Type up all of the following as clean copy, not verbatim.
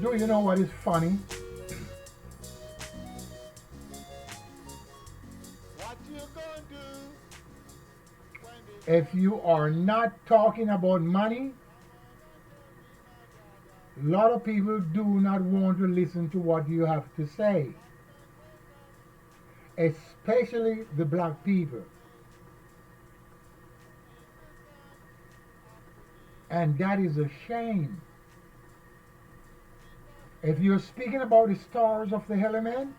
Do you know what is funny? If you are not talking about money, a lot of people do not want to listen to what you have to say, especially the black people. And that is a shame. If you're speaking about the stars of the element,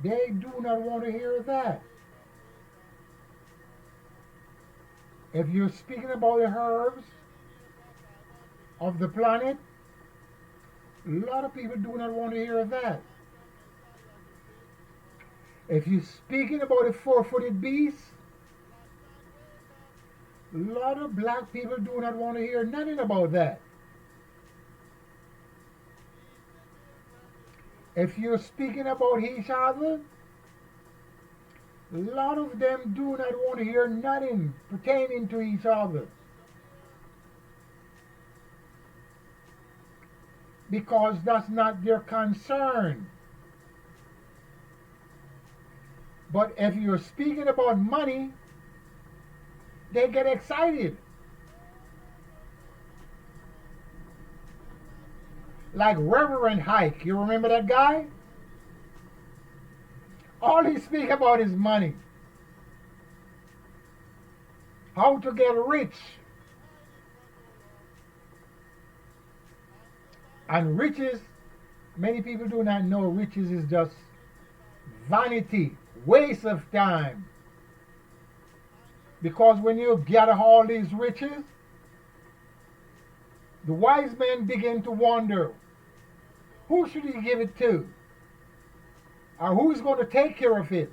they do not want to hear that. If you're speaking about the herbs of the planet, a lot of people do not want to hear that. If you're speaking about the four-footed beast, a lot of black people do not want to hear nothing about that. If you're speaking about each other, a lot of them do not want to hear nothing pertaining to each other because that's not their concern. But if you're speaking about money, they get excited. Like Reverend Hike, you remember that guy? All he speaks about is money. How to get rich. And riches, many people do not know riches is just vanity, waste of time. Because when you gather all these riches, the wise men begin to wonder, who should he give it to? Or who is going to take care of it?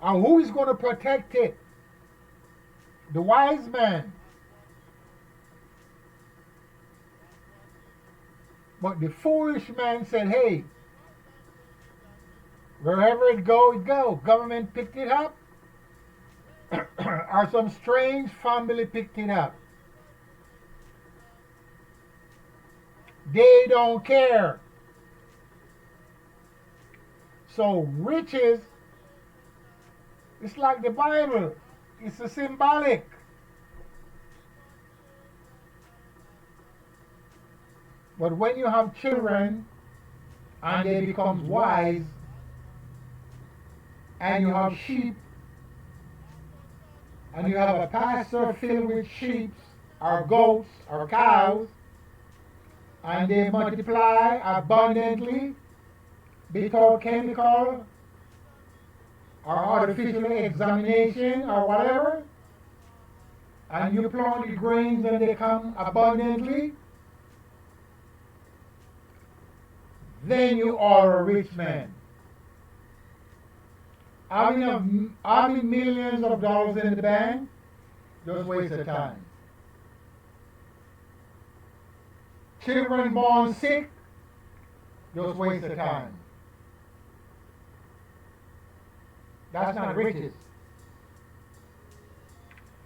Or who is going to protect it? The wise man. But the foolish man said, hey, wherever it go, it go. Government picked it up, or some strange family picked it up. They don't care. So riches, it's like the Bible. It's a symbolic. But when you have children and they become wise, and you have sheep, and you have a pasture filled with sheep, or goats, or cows, and they multiply abundantly without chemical or artificial examination or whatever, and you plant the grains and they come abundantly, then you are a rich man. Having millions of dollars in the bank, just waste of time. Children born sick, just waste of time. That's not riches.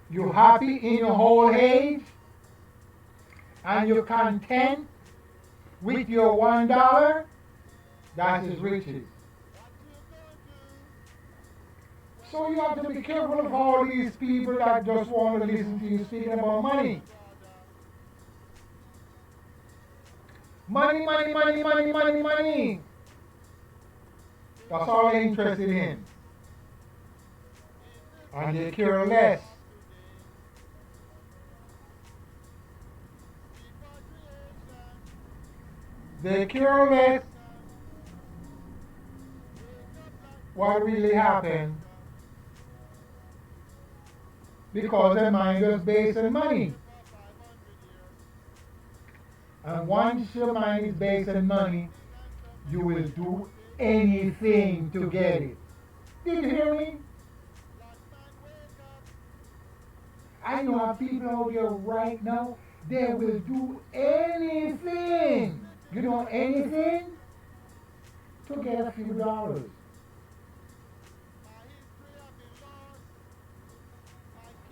You're happy in your whole age, and you're content with your $1, that is riches. So you have to be careful of all these people that just want to listen to you speaking about money. Money, money, money, money, money, money. That's all they're interested in. And they care less. They care less what really happened because their mind is based on money. And once your mind is based on money, you will do anything to get it. Did you hear me? I know how people out there right now, they will do anything. You know anything? To get a few dollars.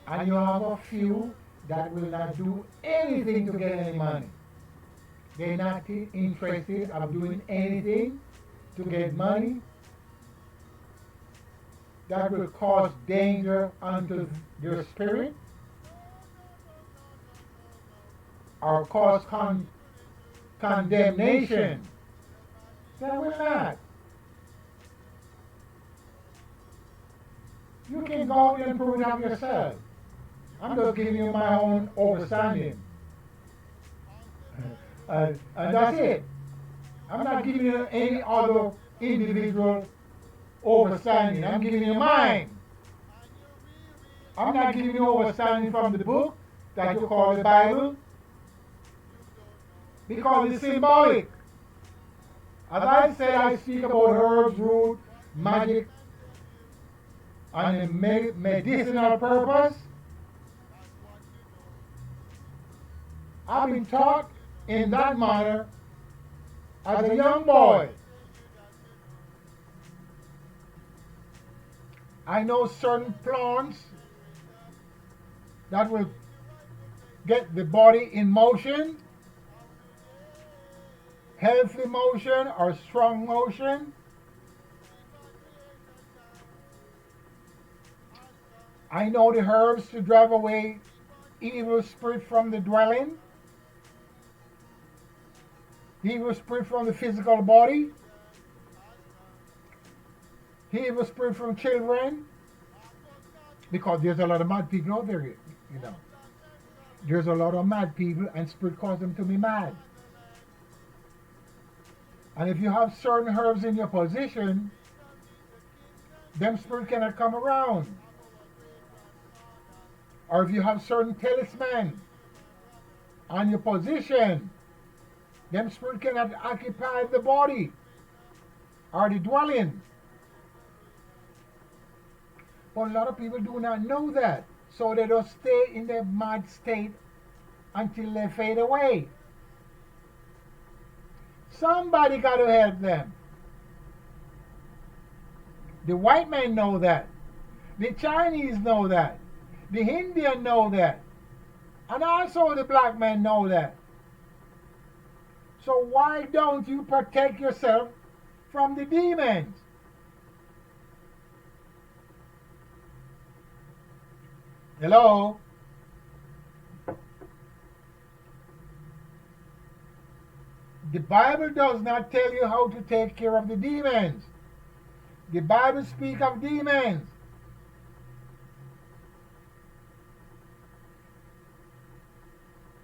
And you have a few that will not do anything to get any money. They're not interested of doing anything to get money that will cause danger unto their spirit or cause condemnation. They will not. You can go out and prove it of yourself. I'm just giving you my own understanding. And that's it. I'm not giving you any other individual understanding. I'm giving you mine. I'm not giving you understanding from the book that you call the Bible because it's symbolic. As I said, I speak about herbs, root, magic, and the medicinal purpose. I've been taught in that manner as a young boy. I know certain plants that will get the body in motion, healthy motion or strong motion. I know the herbs to drive away evil spirit from the dwelling, evil spirit from the physical body, evil spirit from children, because there's a lot of mad people out there, you know. There's a lot of mad people and spirit cause them to be mad. And if you have certain herbs in your position, them spirit cannot come around. Or if you have certain talisman on your position, them spirit cannot occupy the body or the dwelling. But a lot of people do not know that. So they just stay in their mad state until they fade away. Somebody got to help them. The white men know that. The Chinese know that. The Indian know that. And also the black men know that. So why don't you protect yourself from the demons? Hello? The Bible does not tell you how to take care of the demons. The Bible speaks of demons.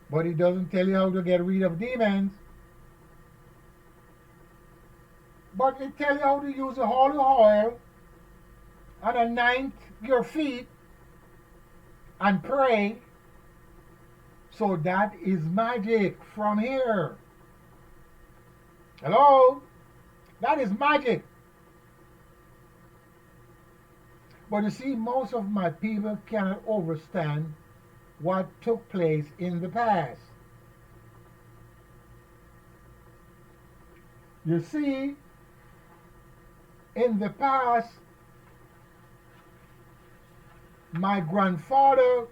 But it doesn't tell you how to get rid of demons. But it tells you how to use the holy oil and anoint your feet and pray. So that is magic from here. Hello? That is magic. But you see, most of my people cannot understand what took place in the past. You see, in the past, my grandfather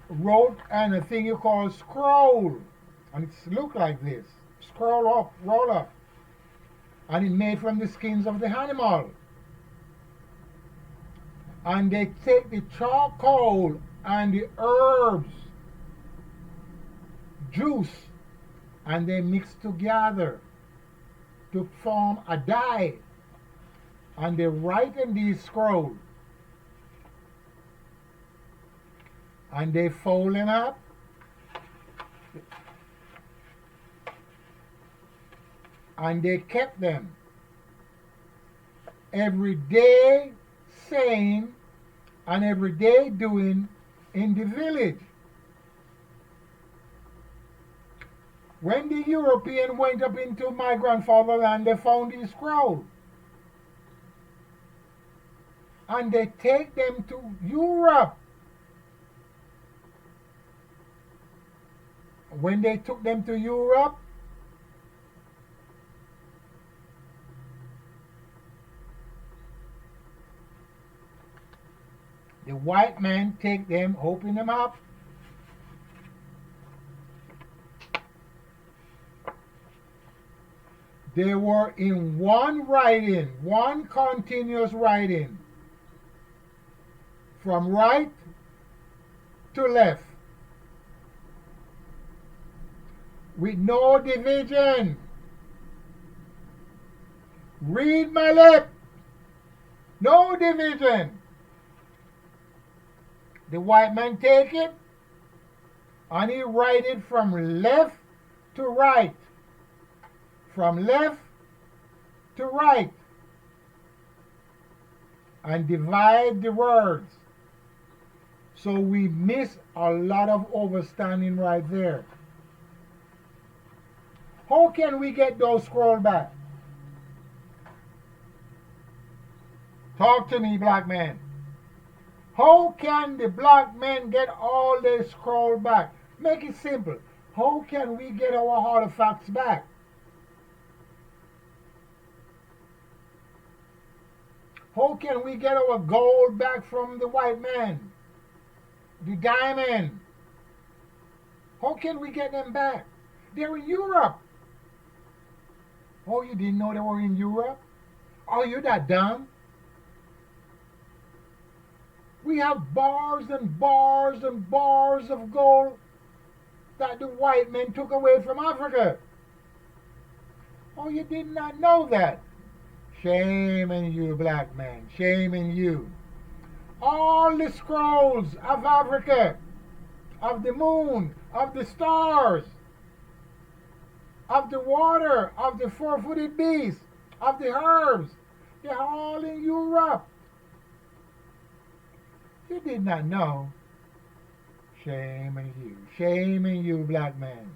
wrote on a thing you call scroll, and it's look like this. Scroll up, roll up, and it's made from the skins of the animal. And they take the charcoal and the herbs, juice, and they mix together to form a dye. And they write in these scrolls. And they fold them up. And they kept them every day saying and every day doing in the village. When the European went up into my grandfather's land, they found these scrolls. And they take them to Europe. When they took them to Europe, the white men take them, open them up, They were in one writing, one continuous writing, from right to left, with no division. Read my lip, no division. The white man take it and he write it from left to right, from left to right, and divide the words. So we miss a lot of understanding right there. How can we get those scrolls back? Talk to me, black man. How can the black men get all their scroll back? Make it simple. How can we get our artifacts back? How can we get our gold back from the white man? The diamond? How can we get them back? They're in Europe. Oh, you didn't know they were in Europe? Oh, you that dumb? We have bars and bars and bars of gold that the white men took away from Africa. Oh, you did not know that? Shame on you, black man. Shame on you. All the scrolls of Africa, of the moon, of the stars, of the water, of the four-footed beast, of the herbs, they're all in Europe. You did not know. Shame on you. Shame on you, black man.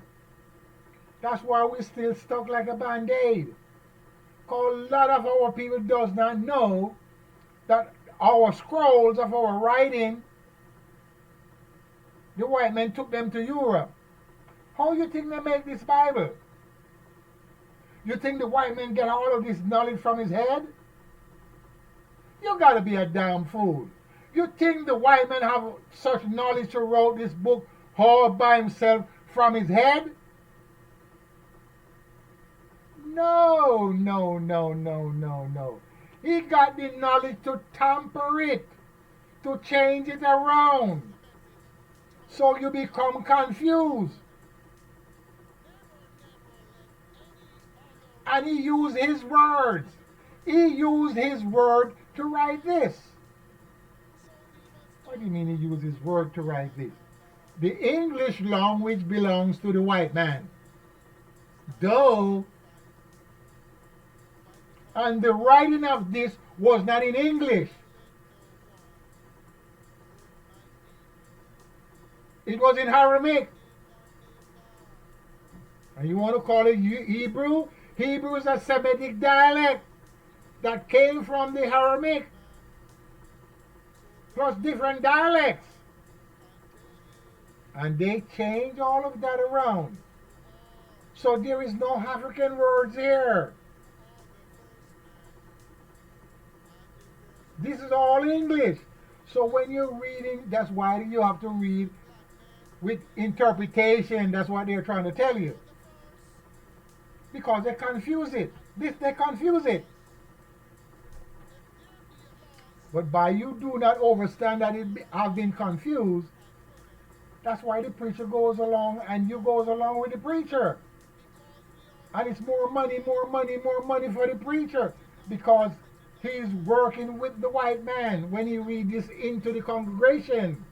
That's why we're still stuck like a band-aid. Because a lot of our people does not know that our scrolls of our writing, the white men took them to Europe. How you think they make this Bible? You think the white man get all of this knowledge from his head? You gotta be a damn fool. You think the white man have such knowledge to write this book all by himself from his head? No, no, no, no, no, no. He got the knowledge to tamper it, to change it around, so you become confused. And he used his words. He used his word to write this. What do you mean he used his word to write this? The English language belongs to the white man. Though, and the writing of this was not in English. It was in Aramaic. And you want to call it Hebrew? Hebrew is a Semitic dialect that came from the Aramaic, plus different dialects. And they changed all of that around. So there is no African words here. This is all English. So when you're reading, that's why you have to read with interpretation. That's what they're trying to tell you. Because they confuse it. They confuse it. But by you do not understand that it have been confused, that's why the preacher goes along and you goes along with the preacher. And it's more money, more money, more money for the preacher, because he's working with the white man when he reads this into the congregation.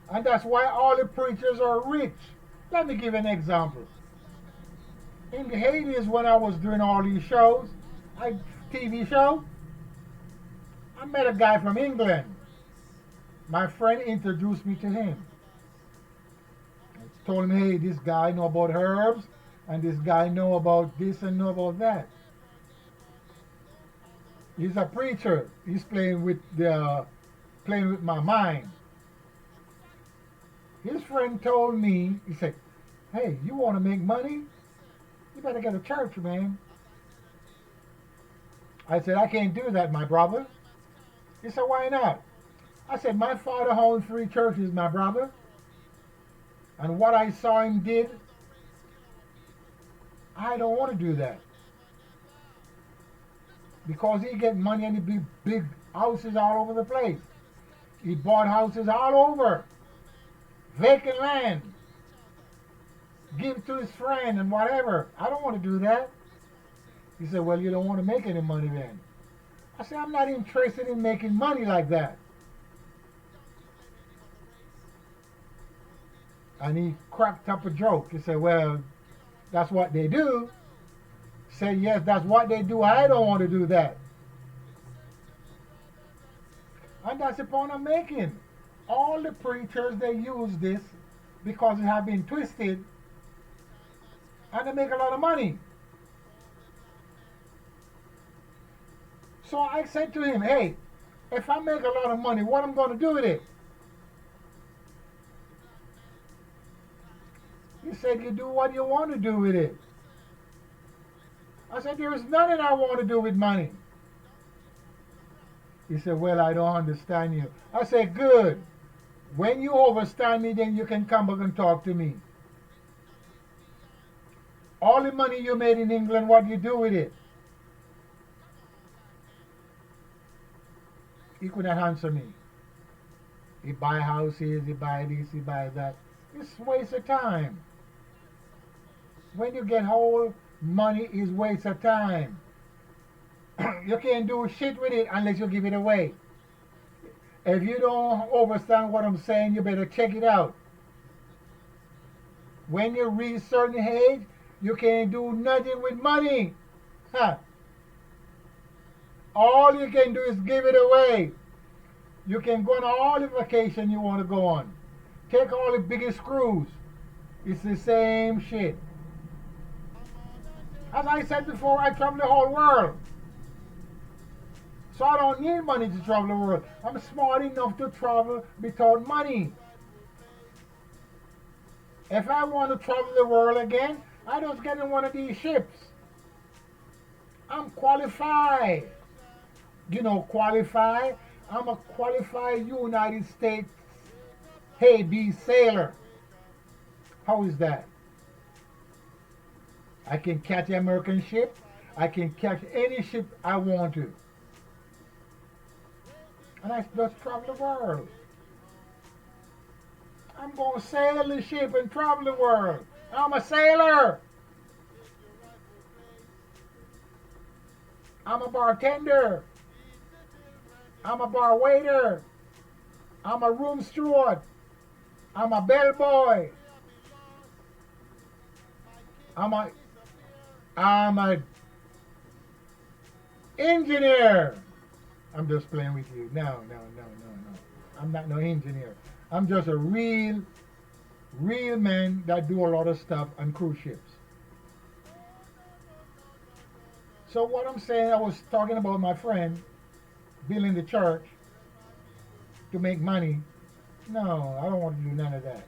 And that's why all the preachers are rich. Let me give an example. In the 80s, when I was doing all these shows, TV show, I met a guy from England. My friend introduced me to him. I told him, hey, this guy know about herbs, and this guy know about this and know about that. He's a preacher. He's playing with my mind. His friend told me, he said, hey, you want to make money? You better get a church, man. I said, I can't do that, my brother. He said, why not? I said, my father owned 3 churches, my brother. And what I saw him did, I don't want to do that because he get money and he big big houses all over the place. He bought houses all over, vacant land, give to his friend and whatever. I don't want to do that. He said, well, you don't want to make any money then. I said, I'm not interested in making money like that. And he cracked up a joke. He said, well, that's what they do. Say, yes, that's what they do. I don't want to do that. And that's the point I'm making. All the preachers, they use this because it has been twisted and they make a lot of money. So I said to him, hey, if I make a lot of money, what am I going to do with it? He said, you do what you want to do with it. I said, there is nothing I want to do with money. He said, well, I don't understand you. I said, good. When you understand me, then you can come back and talk to me. All the money you made in England, what do you do with it? He couldn't answer me. He buy houses, he buy this, he buy that. It's a waste of time. When you get whole, money is waste of time. You can't do shit with it unless you give it away. If you don't understand what I'm saying, you better check it out. When you reach certain age, you can't do nothing with money. Huh. All you can do is give it away. You can go on all the vacation you want to go on. Take all the biggest cruise. It's the same shit. As I said before, I travel the whole world. So I don't need money to travel the world. I'm smart enough to travel without money. If I want to travel the world again, I just get in one of these ships. I'm qualified. You know, qualified? I'm a qualified United States Navy sailor. How is that? I can catch an American ship. I can catch any ship I want to. And I just travel the world. I'm going to sail the ship and travel the world. I'm a sailor. I'm a bartender. I'm a bar waiter. I'm a room steward. I'm a bellboy. I'm a engineer. I'm just playing with you. No. I'm not no engineer. I'm just a real man that do a lot of stuff on cruise ships. So what I'm saying, I was talking about my friend building the church to make money. No, I don't want to do none of that.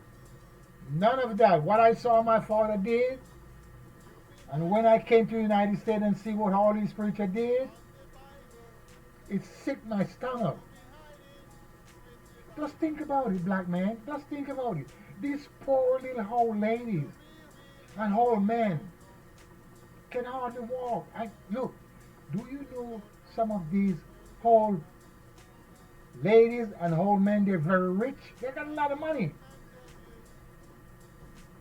None of that. What I saw my father did, and when I came to the United States and see what all these preachers did, it sick my stomach. Just think about it, black man. Just think about it. These poor little old ladies and old men can hardly walk. Look, do you know some of these old ladies and old men, they're very rich. They got a lot of money.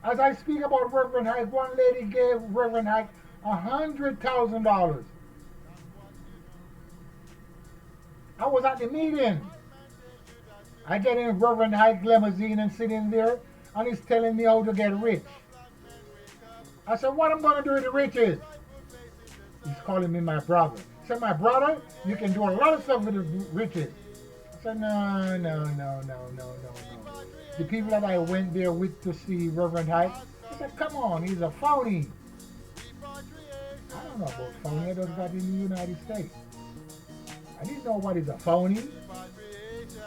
As I speak about Reverend Hike, one lady gave Reverend Hike $100,000. I was at the meeting. I get in Reverend Hike limousine and sitting there, and he's telling me how to get rich. I said, what I'm going to do with the riches? He's calling me my brother. He said, my brother, you can do a lot of stuff with the riches. I said, no. The people that I went there with to see Reverend Hike, I said, come on, he's a phony. I don't know about phony. I just got in the United States. I didn't know what is a phony.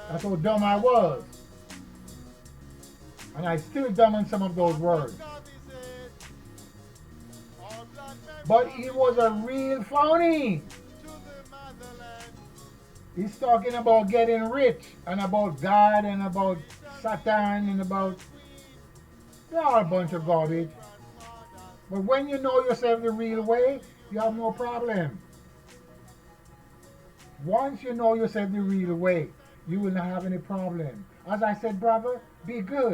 That's how dumb I was. And I still dumb in some of those words. But he was a real phony. He's talking about getting rich and about God and about Satan and about... They're all a bunch of garbage. But when you know yourself the real way, you have no problem. Once you know yourself the real way, you will not have any problem. As I said, brother, be good.